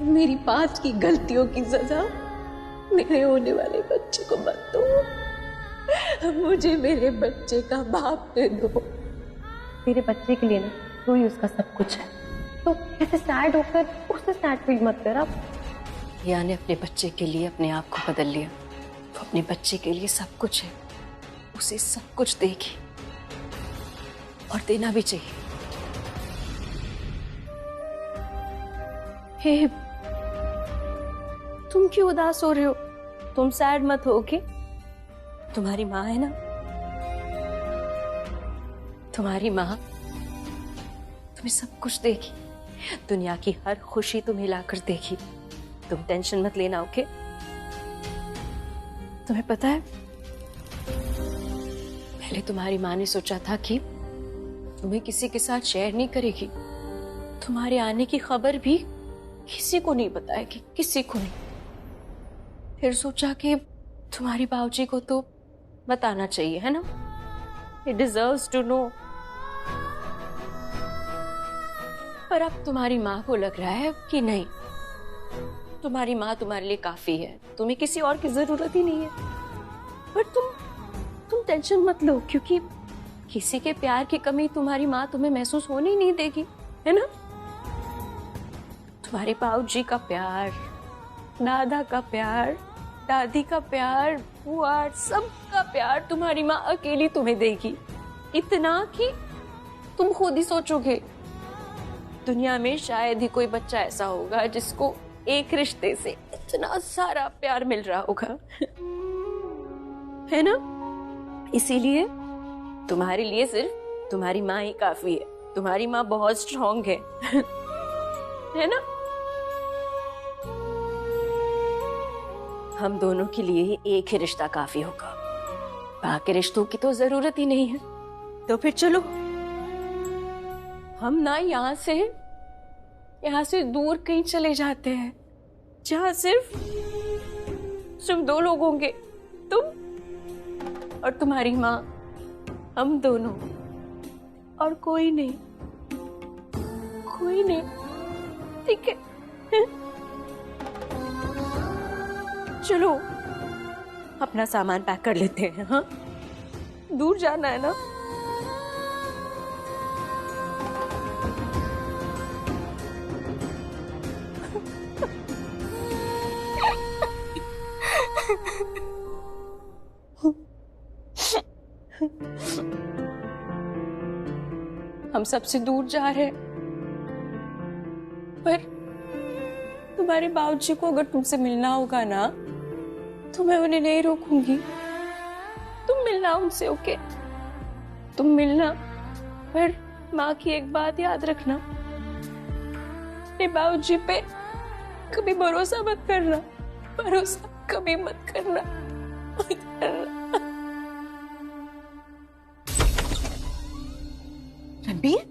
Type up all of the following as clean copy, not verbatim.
मेरी पास्ट की गलतियों की सजा मेरे होने वाले बच्चे को मत दो। मुझे मेरे बच्चे का बाप दे दो। तेरे बच्चे के लिए ना तू ही उसका सब कुछ है, तो ऐसे सैड होकर उससे सैड फील मत कर। अब रिया ने अपने बच्चे के लिए अपने आप को बदल लिया। वो अपने बच्चे के लिए सब कुछ है, उसे सब कुछ देगी और देना भी चाहिए। हे, तुम क्यों उदास हो रहे हो? तुम सैड मत हो, ओके? तुम्हारी माँ है ना, तुम्हारी माँ तुम्हें सब कुछ देगी, दुनिया की हर खुशी तुम्हें लाकर देगी। तुम टेंशन मत लेना, ओके? तुम्हें पता है, पहले तुम्हारी माँ ने सोचा था कि तुम्हें किसी के साथ शेयर नहीं करेगी, तुम्हारे आने की खबर भी किसी को नहीं बताएगी, किसी को नहीं। फिर सोचा कि तुम्हारी बाबूजी को तो बताना चाहिए, है ना? He deserves to know। पर अब तुम्हारी माँ को लग रहा है कि नहीं, तुम्हारी माँ तुम्हारे लिए काफी है, तुम्हें किसी और की जरूरत ही नहीं है। पर तुम टेंशन मत लो, क्योंकि किसी के प्यार की कमी तुम्हारी माँ तुम्हें महसूस होने ही नहीं देगी, है ना? तुम्हारे बाबूजी का प्यार, दादा का प्यार, दादी का प्यार, बुआ, सबका प्यार तुम्हारी माँ अकेली तुम्हें देगी। इतना कि तुम खुद ही सोचोगे दुनिया में शायद ही कोई बच्चा ऐसा होगा जिसको एक रिश्ते से इतना सारा प्यार मिल रहा होगा, है ना? इसीलिए तुम्हारे लिए सिर्फ तुम्हारी माँ ही काफी है। तुम्हारी माँ बहुत स्ट्रांग है, है ना? हम दोनों के लिए एक ही रिश्ता काफी होगा, बाकी रिश्तों की तो जरूरत ही नहीं है। तो फिर चलो हम ना यहाँ से दूर कहीं चले जाते हैं, जहाँ सिर्फ दो लोग होंगे, तुम और तुम्हारी माँ, हम दोनों, और कोई नहीं, कोई नहीं, ठीक है? चलो अपना सामान पैक कर लेते हैं। हाँ, दूर जाना है ना? हम सबसे दूर जा रहे हैं, पर तुम्हारे बाबूजी को अगर तुमसे मिलना होगा ना, तो मैं उन्हें नहीं रोकूंगी। तुम मिलना उनसे, ओके? तुम मिलना, पर माँ की एक बात याद रखना, अपने बाबूजी पे कभी भरोसा मत करना, भरोसा कभी मत करना, मत करना। Ranbir,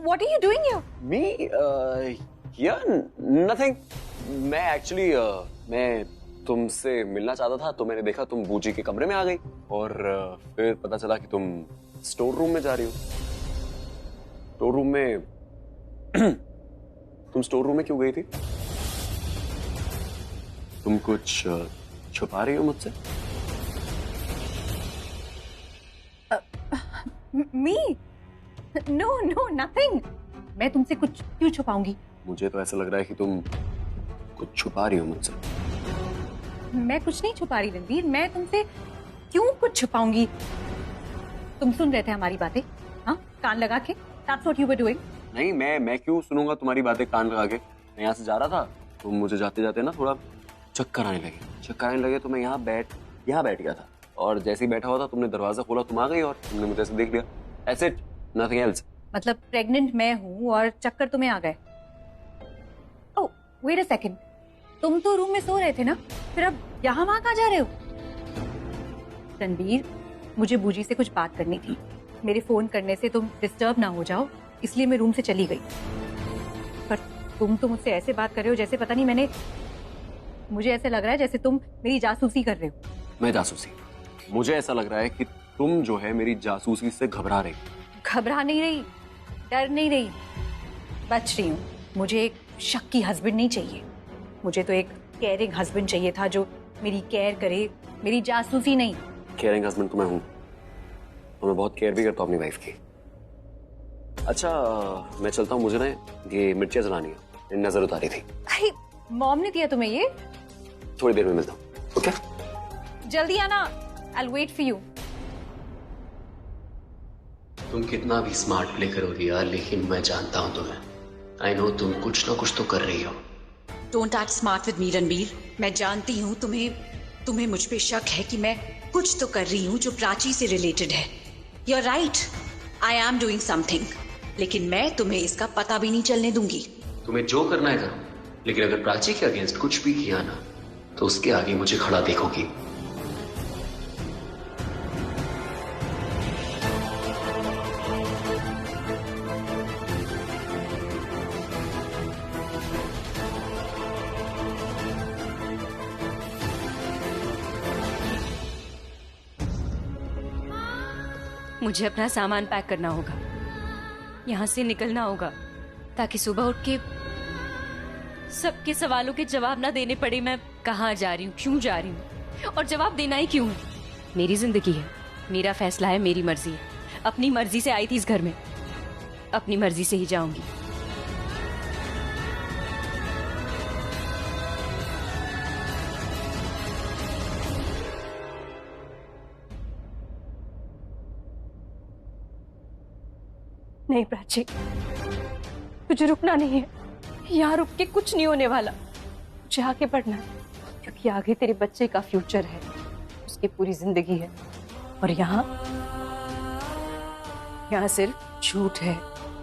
what are you doing here? Me? Yeah, nothing. मैं एक्चुअली मैं तुमसे मिलना चाहता था, तो मैंने देखा तुम बूजी के कमरे में आ गई, और फिर पता चला कि तुम स्टोर रूम में जा रही हो। स्टोर रूम में तुम स्टोर रूम में क्यों गई थी? तुम कुछ छुपा रही हो मुझसे? मी? No no, nothing. मैं तुमसे कुछ क्यों छुपाऊंगी? मुझे तो ऐसा लग रहा है कि तुम कुछ छुपा रही हो मुझसे। मैं कुछ नहीं छुपा रही रणबीर, मैं तुमसे क्यों कुछ छुपाऊंगी? तुम सुन रहे थे हमारी बातें, हाँ, कान लगा के? That's what you were doing? नहीं, मैं क्यों सुनूंगा तुम्हारी बातें कान लगा के? मैं यहाँ से जा रहा था, तो मुझे जाते जाते ना थोड़ा चक्कर आने लगे, तो मैं यहाँ बैठ गया था, और जैसे ही बैठा हुआ था तुमने दरवाजा खोला, तुम आ गई और तुमने मुझे ऐसे देख लिया। That's it, nothing else। मतलब प्रेग्नेंट मैं हूँ और चक्कर तुम्हें आ गए? ओह, वेट अ सेकंड, तुम तो रूम में सो रहे थे ना, फिर अब यहाँ वहां कहाँ जा रहे हो? रणबीर, मुझे बूजी से कुछ बात करनी थी। मेरे फोन करने से तुम डिस्टर्ब ना हो जाओ, इसलिए मैं रूम से चली गई। पर तुम तो मुझसे ऐसे बात कर रहे हो जैसे पता नहीं मुझे ऐसे लग रहा है जैसे तुम मेरी जासूसी कर रहे हो। मैं जासूसी? मुझे ऐसा लग रहा है कि तुम जो है मेरी जासूसी से घबरा रही। घबरा नहीं रही, डर नहीं रही, बच रही हूँ। मुझे एक शक्की हस्बैंड नहीं चाहिए। मुझे तो एक केयरिंग हस्बैंड चाहिए था जो मेरी केयर करे, मेरी जासूसी नहीं। केयरिंग हस्बैंड तो मैं हूँ और मैं बहुत केयर भी करता हूँ अपनी वाइफ की। अच्छा मैं चलता हूँ, मुझे ना ये मिर्चियाँ जलानी है, नजर उतारी थी। अरे मॉम ने दिया तुम्हें ये? थोड़ी देर में मिलता हूँ, ओके? जल्दी आना, I will wait for you. तुम कितना भी स्मार्ट प्ले करोगी यार, लेकिन मैं जानता हूँ तुम्हें। आई नो तुम कुछ ना कुछ तो कर रही हो। Don't act smart with me Ranbir. मैं जानती हूँ तुम्हें मुझ पे शक है कि मैं कुछ तो कर रही हूँ जो प्राची से रिलेटेड है। You are right, I am doing something, लेकिन मैं तुम्हें इसका पता भी नहीं चलने दूंगी। तुम्हें जो करना है करो, लेकिन अगर प्राची के अगेंस्ट कुछ भी किया ना तो उसके आगे मुझे खड़ा देखोगी। मुझे अपना सामान पैक करना होगा, यहाँ से निकलना होगा, ताकि सुबह उठ के सबके सवालों के जवाब ना देने पड़े। मैं कहाँ जा रही हूँ, क्यों जा रही हूँ, और जवाब देना ही क्यों है। मेरी जिंदगी है, मेरा फैसला है, मेरी मर्जी है। अपनी मर्जी से आई थी इस घर में, अपनी मर्जी से ही जाऊंगी। नहीं प्राची, तुझे रुकना नहीं है। यहाँ रुक के कुछ नहीं होने वाला, मुझे आगे बढ़ना है, क्योंकि आगे तेरे बच्चे का फ्यूचर है, उसकी पूरी जिंदगी है। और यहाँ सिर्फ झूठ है,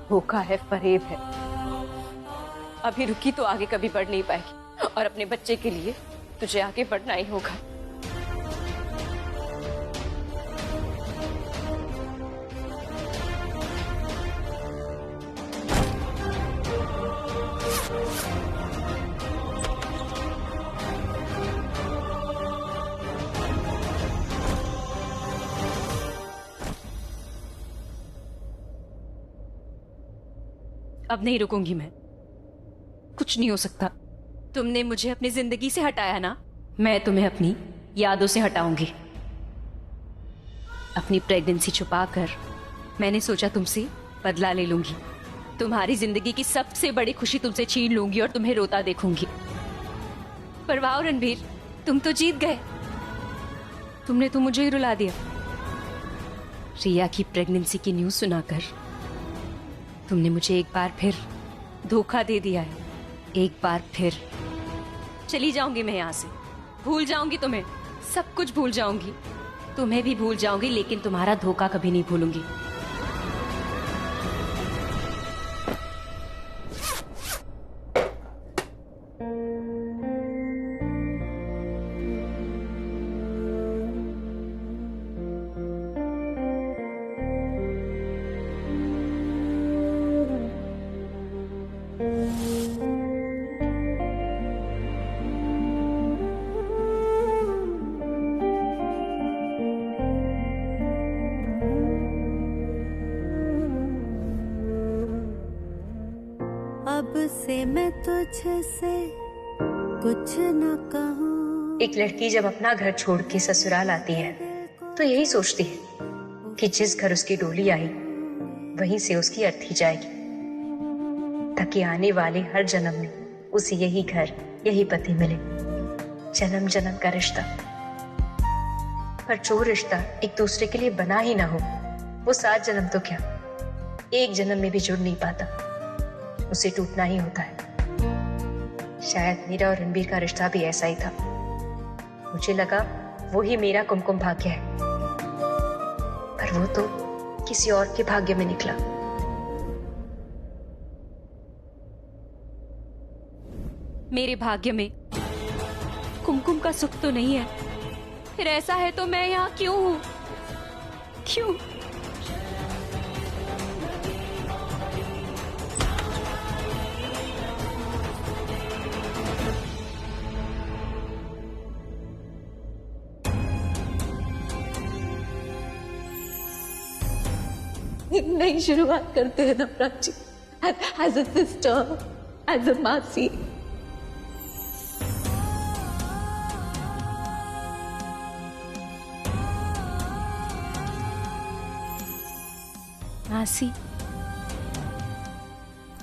धोखा है, फरेब है। अभी रुकी तो आगे कभी बढ़ नहीं पाएगी, और अपने बच्चे के लिए तुझे आगे बढ़ना ही होगा। अब नहीं रुकूंगी मैं, कुछ नहीं हो सकता। तुमने मुझे अपनी जिंदगी से हटाया ना, मैं तुम्हें अपनी यादों से हटाऊंगी। अपनी प्रेगनेंसी छुपाकर मैंने सोचा तुमसे बदला ले लूंगी, तुम्हारी जिंदगी की सबसे बड़ी खुशी तुमसे छीन लूंगी और तुम्हें रोता देखूंगी। पर वाह रणबीर, तुम तो जीत गए, तुमने तो मुझे ही रुला दिया। रिया की प्रेगनेंसी की न्यूज़ सुनाकर तुमने मुझे एक बार फिर धोखा दे दिया है। एक बार फिर चली जाऊंगी मैं यहाँ से, भूल जाऊंगी तुम्हें, सब कुछ भूल जाऊंगी, तुम्हें भी भूल जाऊंगी, लेकिन तुम्हारा धोखा कभी नहीं भूलूंगी। अब से मैं तुझसे कुछ न कहूँ। एक लड़की जब अपना घर छोड़ के ससुराल आती है तो यही सोचती है कि जिस घर उसकी डोली आई वहीं से उसकी अर्थी जाएगी, ताकि आने वाले हर जन्म में उसे यही घर, यही पति मिले, जन्म जन्म का रिश्ता। पर जो रिश्ता एक दूसरे के लिए बना ही ना हो, वो 7 जन्म तो क्या, एक जन्म में भी जुड़ नहीं पाता, उसे टूटना ही होता है। शायद मेरा और रणबीर का रिश्ता भी ऐसा ही था। मुझे लगा वो ही मेरा कुमकुम भाग्य है, पर वो तो किसी और के भाग्य में निकला। मेरे भाग्य में कुमकुम का सुख तो नहीं है, फिर ऐसा है तो मैं यहाँ क्यों हूँ, क्यों? नई शुरुआत करते हैं ना Prachi, as a sister, as a मासी। मासी,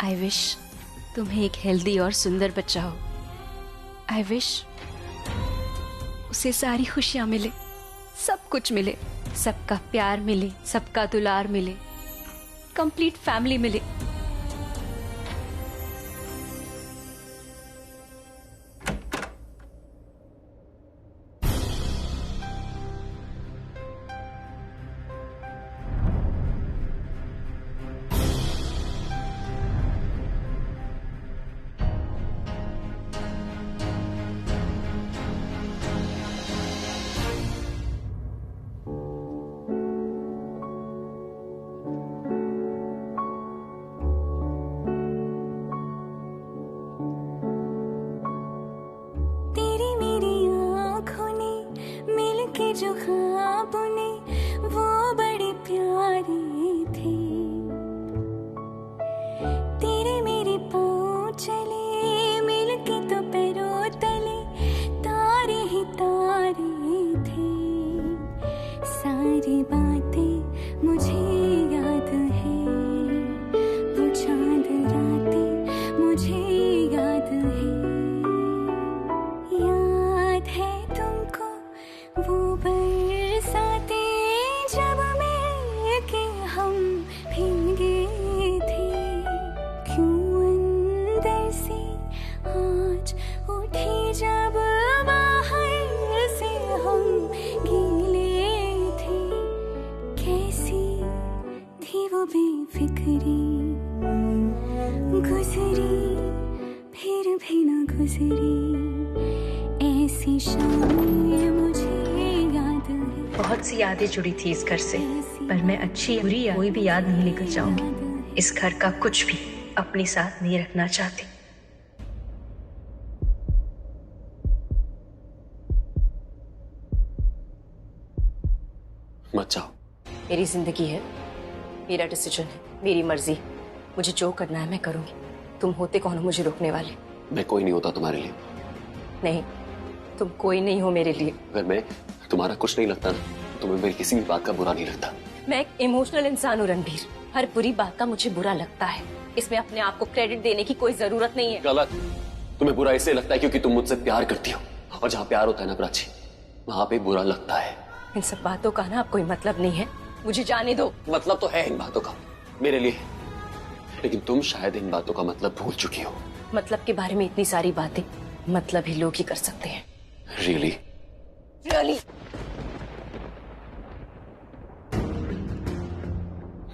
आई विश तुम्हें एक हेल्दी और सुंदर बच्चा हो। आई विश उसे सारी खुशियां मिले, सब कुछ मिले, सबका प्यार मिले, सबका दुलार मिले, कंप्लीट फैमिली मिले। जो ख्वाब ने वो बड़े प्यारे थे, तेरे मेरे पाँव चले मिलके तो पैरों तले तारे ही तारे थे। सारी बातें मुझे याद है, वो चांद रातें मुझे याद है। याद है तुमको वो बरसाते जब मिलके हम भीगे थे। क्यों अंदर से आज उठी जब बाहर से हम गीले थे। कैसी थी वो बेफिक्री, गुजरी फिर भी न गुजरी ऐसी शामें मुझे याद है। बहुत सी यादें जुड़ी थी इस घर से, पर मैं अच्छी या बुरी या कोई भी याद नहीं लेकर जाऊंगी। इस घर का कुछ भी अपने साथ नहीं रखना चाहती। मत जाओ। मेरी जिंदगी है, मेरा डिसीजन है, मेरी मर्जी। मुझे जो करना है मैं करूंगी। तुम होते कौन हो मुझे रोकने वाले? मैं कोई नहीं होता तुम्हारे लिए। नहीं, तुम कोई नहीं हो मेरे लिए। अगर मैं तुम्हारा कुछ नहीं लगता ना, तुम्हें मेरी किसी भी बात का बुरा नहीं लगता। मैं एक इमोशनल इंसान हूँ रणबीर। हर बुरी बात का मुझे बुरा लगता है। इसमें अपने आप को क्रेडिट देने की कोई जरूरत नहीं है। गलत। तुम्हें बुरा इसलिए लगता है क्योंकि तुम मुझसे प्यार करती हो, और जहाँ प्यार होता है ना प्राची, वहाँ पे बुरा लगता है। इन सब बातों का ना अब कोई मतलब नहीं है, मुझे जाने दो। मतलब तो है इन बातों का मेरे लिए, लेकिन तुम शायद इन बातों का मतलब भूल चुकी हो। मतलब के बारे में इतनी सारी बातें मतलब ही लोग ही कर सकते हैं। रियली? रियली?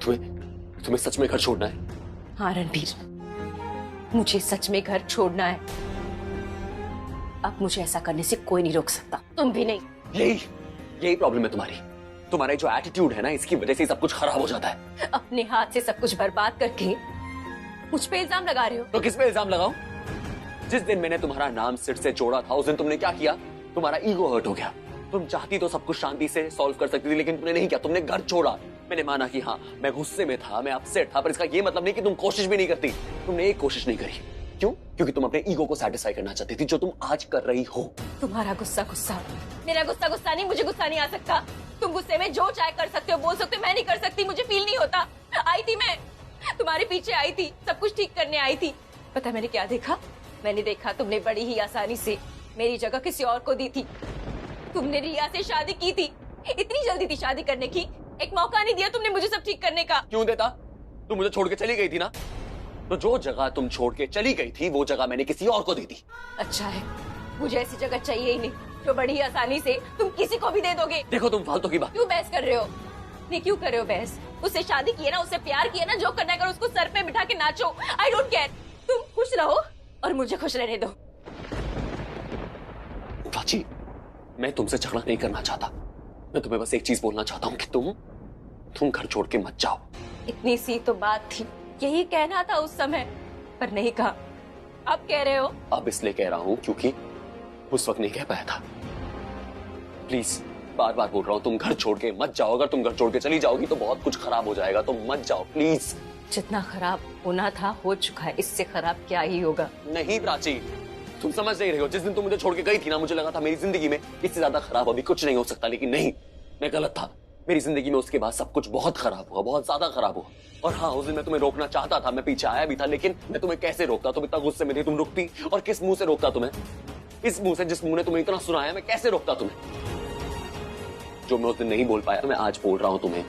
तुम्हें सच में घर छोड़ना है? हाँ रणबीर, मुझे सच में घर छोड़ना है। अब मुझे ऐसा करने से कोई नहीं रोक सकता, तुम भी नहीं। यही प्रॉब्लम है तुम्हारी। तुम्हारा जो एटीट्यूड है ना, इसकी वजह से सब कुछ खराब हो जाता है। अपने हाथ से सब कुछ बर्बाद करके मुझ पे इल्जाम लगा रहे हो। तो किस पे इल्जाम लगाऊं? जिस दिन मैंने तुम्हारा नाम सिर से जोड़ा था, उस दिन तुमने क्या किया? तुम्हारा ईगो हर्ट हो गया। तुम चाहती तो सब कुछ शांति से सॉल्व कर सकती थी, लेकिन तुमने नहीं किया। तुमने घर छोड़ा। मैंने माना कि हाँ, मैं गुस्से में था, मैं अपसेट था, पर इसका ये मतलब नहीं कि तुम कोशिश भी नहीं करती। तुमने एक कोशिश नहीं करी। क्यों? क्योंकि तुम अपने ईगो को सेटिस्फाई करना चाहती थी, जो तुम आज कर रही हो। तुम्हारा गुस्सा गुस्सा, मेरा गुस्सा गुस्सा नहीं। मुझे गुस्सा नहीं आ सकता। तुम गुस्से में जो चाहे कर सकते हो, बोल सकते हो, मैं नहीं कर सकती। मुझे फील नहीं होता। आई थी मैं, तुम्हारे पीछे आई थी, सब कुछ ठीक करने आई थी। पता है मैंने क्या देखा? मैंने देखा तुमने बड़ी ही आसानी से मेरी जगह किसी और को दी थी। तुमने रिया से शादी की थी। इतनी जल्दी थी शादी करने की, एक मौका नहीं दिया तुमने मुझे सब ठीक करने का। क्यों देता? तुम मुझे छोड़ के चली गई थी ना, तो जो जगह तुम छोड़ के चली गई थी, वो जगह मैंने किसी और को दी थी। अच्छा है, मुझे ऐसी जगह चाहिए ही नहीं जो बड़ी ही आसानी से तुम किसी को भी दे दोगे। देखो तुम फालतू की बात। क्यों बहस कर रहे हो? नहीं, क्यों कर रहे हो बहस? उससे शादी की है ना, उससे प्यार किया ना, जो करना है करो, उसको सर पे बिठा के नाचो। I don't care. तुम खुश रहो और मुझे खुश रहने दो। प्राची, मैं तुमसे झगड़ा नहीं करना चाहता। मैं तुम्हें बस एक चीज बोलना चाहता हूँ कि तुम घर छोड़ के मत जाओ। इतनी सी तो बात थी, यही कहना था उस समय, पर नहीं कहा। अब कह रहे हो? अब इसलिए कह रहा हूँ क्योंकि उस वक्त नहीं कह पाया था। प्लीज, बार बार बोल रहा हूँ, तुम घर छोड़ के मत जाओ। अगर तुम घर छोड़ के चली जाओगी तो बहुत कुछ खराब हो जाएगा। तुम मत जाओ प्लीज। जितना खराब होना था हो चुका है, इससे खराब क्या ही होगा। नहीं प्राची, तुम समझ नहीं रही हो। जिस दिन तुम मुझे छोड़ के गई थी ना, मुझे लगा था मेरी जिंदगी में इससे ज्यादा खराब अभी कुछ नहीं हो सकता, लेकिन नहीं, मैं गलत था। मेरी जिंदगी में उसके बाद सब कुछ बहुत खराब हुआ, बहुत ज्यादा खराब हुआ। और हाँ, उस दिन मैं तुम्हें रोकना चाहता था, मैं पीछे आया भी था, लेकिन मैं तुम्हें कैसे रोकता? तुम इतना गुस्से में थे, तुम रुकती? और किस मुंह से रोकता तुम्हें? इस मुंह से जिस मुंह ने तुम्हें इतना सुनाया, मैं कैसे रोकता तुम्हें? जो मैं उस दिन नहीं बोल पाया तो मैं आज बोल रहा हूं तुम्हें।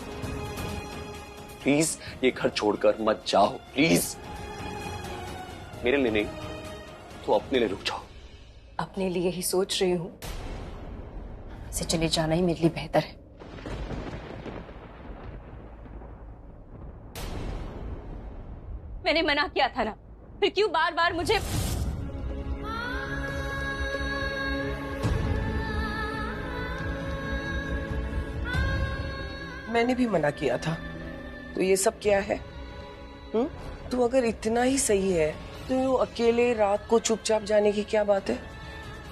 प्लीज ये घर छोड़कर मत जाओ, प्लीज। मेरे लिए नहीं तो अपने लिए रुक जाओ। अपने लिए ही सोच रही हूं, से चले जाना ही मेरे लिए बेहतर है। मैंने मना किया था ना, फिर क्यों बार बार मुझे? मैंने भी मना किया था, तो ये सब क्या है? तू अगर इतना ही सही है तो यूं अकेले रात को चुपचाप जाने की क्या बात है?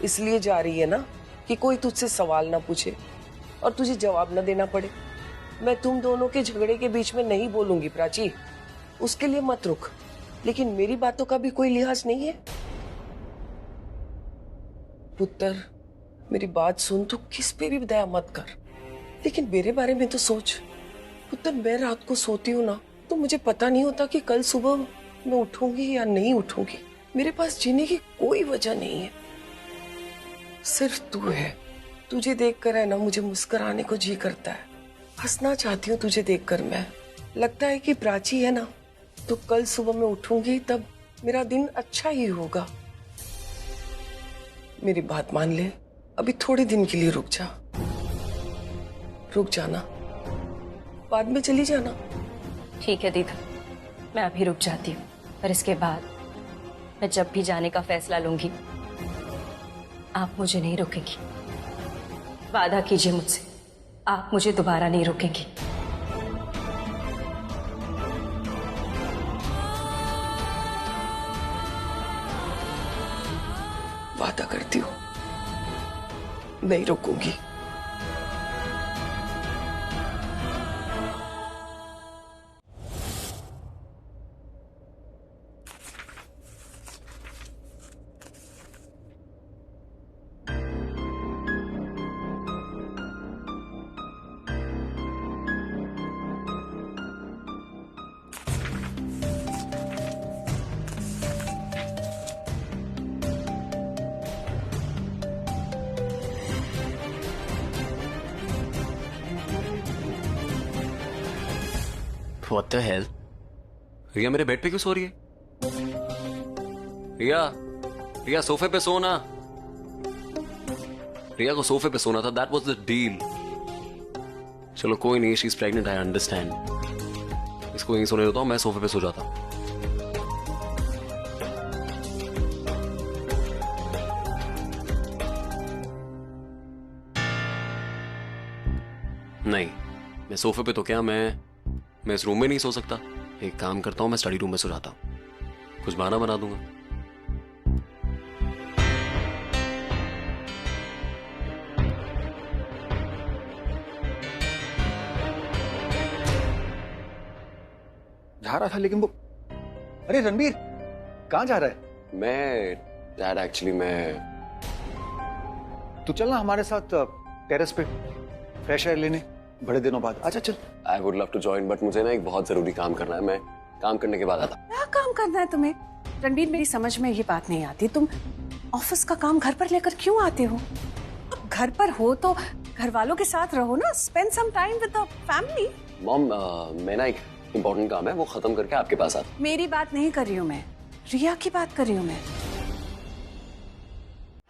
इसलिए जा रही है ना कि कोई तुझसे सवाल ना पूछे और तुझे जवाब ना देना पड़े। मैं तुम दोनों के झगड़े के बीच में नहीं बोलूंगी प्राची, उसके लिए मत रुक, लेकिन मेरी बातों का भी कोई लिहाज नहीं है। पुत्र, मेरी बात सुन, तू किस पे भी दया मत कर, लेकिन मेरे बारे में तो सोच। पुत्र, मैं रात को सोती हूँ ना तो मुझे पता नहीं होता कि कल सुबह मैं उठूंगी या नहीं उठूंगी। मेरे पास जीने की कोई वजह नहीं है, सिर्फ तू है। तुझे देखकर है ना मुझे मुस्कुराने को जी करता है, हंसना चाहती हूँ तुझे देखकर मैं। लगता है कि प्राची है ना तो कल सुबह मैं उठूंगी तब मेरा दिन अच्छा ही होगा। मेरी बात मान ले, अभी थोड़े दिन के लिए रुक जाना, बाद में चली जाना। ठीक है दीदा, मैं अभी रुक जाती हूँ, पर इसके बाद मैं जब भी जाने का फैसला लूंगी आप मुझे नहीं रोकेंगी। वादा कीजिए मुझसे, आप मुझे दोबारा नहीं रोकेंगी। वादा करती हूँ, नहीं रोकूंगी। What the hell? रिया मेरे बेड पे क्यों सो रही है? रिया सोफे पे सोना। रिया को सोफे पे सोना था, that was the deal। चलो कोई नहीं, she's pregnant, I understand। इसको यहीं सोने देता हूँ, मैं सोफे पे सो जाता हूँ। नहीं, मैं सोफे पे तो क्या, मैं इस रूम में नहीं सो सकता। एक काम करता हूं, मैं स्टडी रूम में सो जाता हूं, कुछ बहाना बना दूंगा। जा रहा था लेकिन वो, अरे रणबीर कहाँ जा रहा है? मैं डैड एक्चुअली तू चलना हमारे साथ टेरेस पे फ्रेश एयर लेने, बड़े दिनों बाद। अच्छा चल। I would love to join, but मुझे ना एक बहुत जरूरी काम करना है। मैं काम करने के बाद आता। क्या काम करना है तुम्हें? रणबीर, मेरी समझ में ये बात नहीं आती, तुम ऑफिस का काम घर पर लेकर क्यों आते हो? अब घर पर हो तो घर वालों के साथ रहो ना, spend some time with the family. Mom, मैं ना एक इम्पोर्टेंट काम है, वो खत्म करके आपके पास आता। मेरी बात नहीं कर रही हूँ मैं, रिया की बात कर रही हूँ मैं।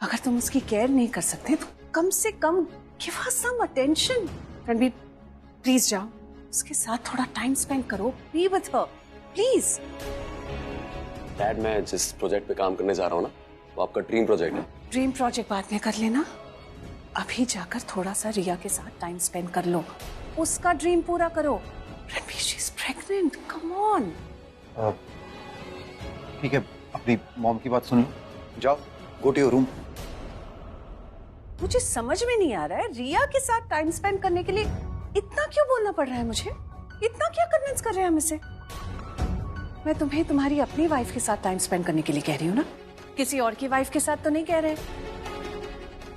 अगर तुम उसकी केयर नहीं कर सकते तो कम से कम give her some attention. Ranbir please जाओ, उसके साथ थोड़ा टाइम स्पेंड करो, be with her please. Dad, मैं जिस प्रोजेक्ट पे काम करने जा रहा हूँ ना, वो आपका ड्रीम प्रोजेक्ट है। ड्रीम प्रोजेक्ट बाद में कर लेना, अभी जाकर थोड़ा सा रिया के साथ टाइम स्पेंड कर लो, उसका ड्रीम पूरा करो। Ranbir, she is pregnant, come on. ठीक है, अपनी मॉम की बात सुन लो, जाओ, गो टू योर रूम। मुझे समझ में नहीं आ रहा है, रिया के साथ टाइम स्पेंड करने के लिए इतना क्यों बोलना पड़ रहा है मुझे? इतना क्या कन्विंस कर रहे हैं मुझसे? मैं तुम्हें तुम्हारी अपनी वाइफ के साथ टाइम स्पेंड करने के लिए कह रही हूँ ना, किसी और की वाइफ के साथ तो नहीं कह रहे।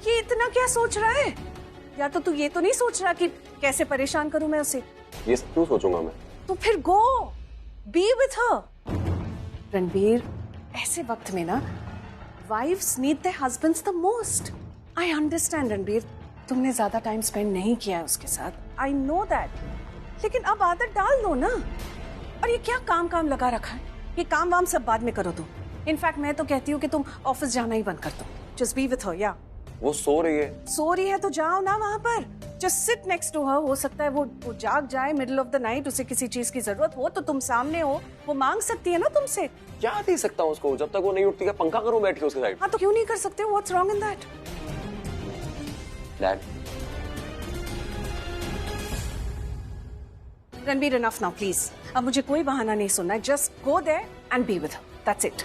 ये इतना क्या सोच रहा है? या तो तू ये तो नहीं सोच रहा कि कैसे परेशान करूं मैं उसे? ये सब क्यों सोचूंगा मैं? तो फिर go, be with her. Ranbir, ऐसे वक्त में ना wives need their husbands the most. I understand Ranbir, तुमने ज्यादा टाइम स्पेंड नहीं किया है उसके साथ, आई नो दैट, लेकिन अब आदत डाल दो ना। और ये क्या काम काम लगा रखा है? ये काम वाम सब बाद में करो तुम। इनफैक्ट मैं तो कहती हूँ कि तुम ऑफिस जाना ही बंद कर दो। जस्ट बी विथ हर। या वो सो रही है। सो रही है तो जाओ ना वहां पर, just sit next to her. हो सकता है वो जाग जाए मिडिल ऑफ द नाइट, उसे किसी चीज की जरूरत हो तो तुम सामने हो, वो मांग सकती है ना तुमसे। क्या दे सकता हूँ उसको? जब तक वो नहीं उठती, क्या पंखा करूँ बैठ के उसके साइड? हाँ तो क्यों नहीं कर सकते? What's wrong in that? Dad, Ranbir, enough now please. अब मुझे कोई बहाना नहीं सुनना है। Just go there and be with her, that's it.